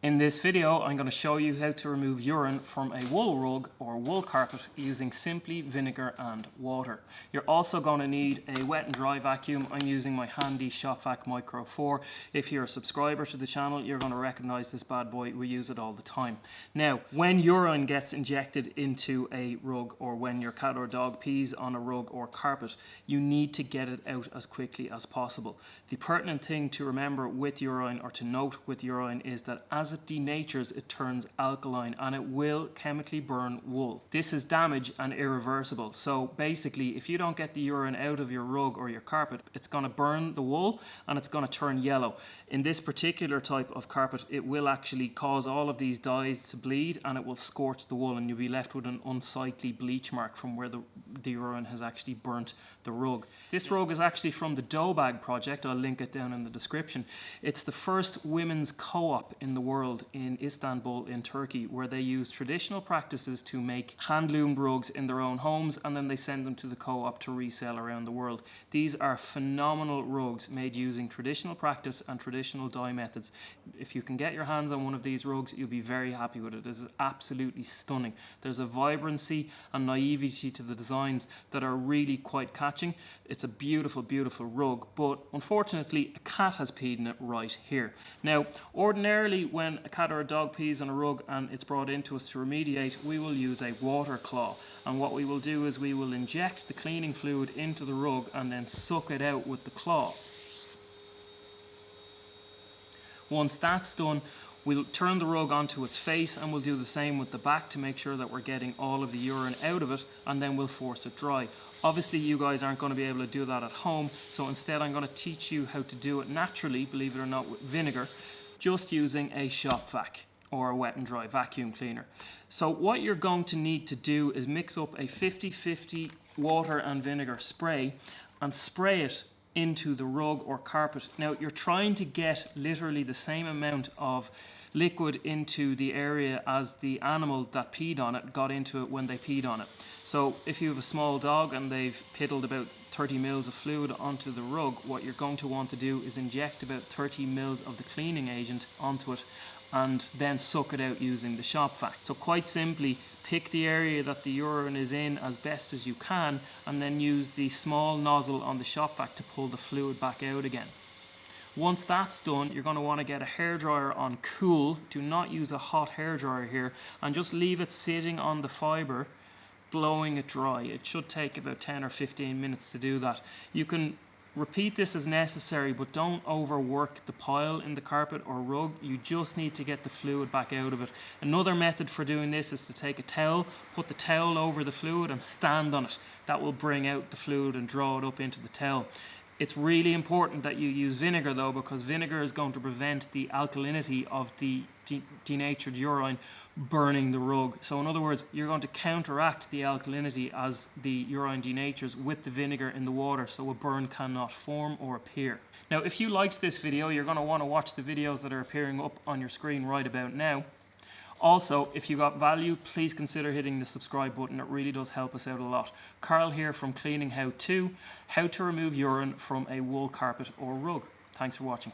In this video, I'm going to show you how to remove urine from a wool rug or wool carpet using simply vinegar and water. You're also going to need a wet and dry vacuum. I'm using my handy ShopVac Micro 4. If you're a subscriber to the channel, you're going to recognize this bad boy. We use it all the time. Now, when urine gets injected into a rug or when your cat or dog pees on a rug or carpet, you need to get it out as quickly as possible. The pertinent thing to remember with urine or to note with urine is that as it denatures, it turns alkaline and it will chemically burn wool. This is damage and irreversible. So basically, if you don't get the urine out of your rug or your carpet, it's going to burn the wool and it's going to turn yellow. In this particular type of carpet, it will actually cause all of these dyes to bleed and it will scorch the wool and you'll be left with an unsightly bleach mark from where the urine has actually burnt the rug. This rug is actually from the Dobag Project. I'll link it down in the description. It's the first women's co-op in the world in Istanbul in Turkey, where they use traditional practices to make hand-loomed rugs in their own homes and then they send them to the co-op to resell around the world. These are phenomenal rugs made using traditional practice and traditional dye methods. If you can get your hands on one of these rugs, you'll be very happy with it. It is absolutely stunning. There's a vibrancy and naivety to the designs that are really quite catching. It's a beautiful, beautiful rug, but unfortunately a cat has peed in it right here. Now, ordinarily when a cat or a dog pees on a rug and it's brought into us to remediate, we will use a water claw. And what we will do is we will inject the cleaning fluid into the rug and then suck it out with the claw. Once that's done, we'll turn the rug onto its face and we'll do the same with the back to make sure that we're getting all of the urine out of it, and then we'll force it dry. Obviously you guys aren't going to be able to do that at home, so instead I'm going to teach you how to do it naturally, believe it or not, with vinegar, just using a shop vac or a wet and dry vacuum cleaner. So what you're going to need to do is mix up a 50-50 water and vinegar spray and spray it into the rug or carpet. Now you're trying to get literally the same amount of liquid into the area as the animal that peed on it got into it when they peed on it. So if you have a small dog and they've piddled about 30 mils of fluid onto the rug, what you're going to want to do is inject about 30 mils of the cleaning agent onto it and then suck it out using the shop vac. So quite simply, pick the area that the urine is in as best as you can and then use the small nozzle on the shop vac to pull the fluid back out again. Once that's done, you're going to want to get a hairdryer on cool. Do not use a hot hairdryer here, and just leave it sitting on the fibre, blowing it dry. It should take about 10 or 15 minutes to do that. You can repeat this as necessary, but don't overwork the pile in the carpet or rug. You just need to get the fluid back out of it. Another method for doing this is to take a towel, put the towel over the fluid and stand on it. That will bring out the fluid and draw it up into the towel. It's really important that you use vinegar though, because vinegar is going to prevent the alkalinity of the denatured urine burning the rug. So in other words, you're going to counteract the alkalinity as the urine denatures with the vinegar in the water, so a burn cannot form or appear. Now, if you liked this video, you're going to want to watch the videos that are appearing up on your screen right about now. Also, if you got value, please consider hitting the subscribe button. It really does help us out a lot. Carl here from Cleaning How To remove urine from a wool carpet or rug. Thanks for watching.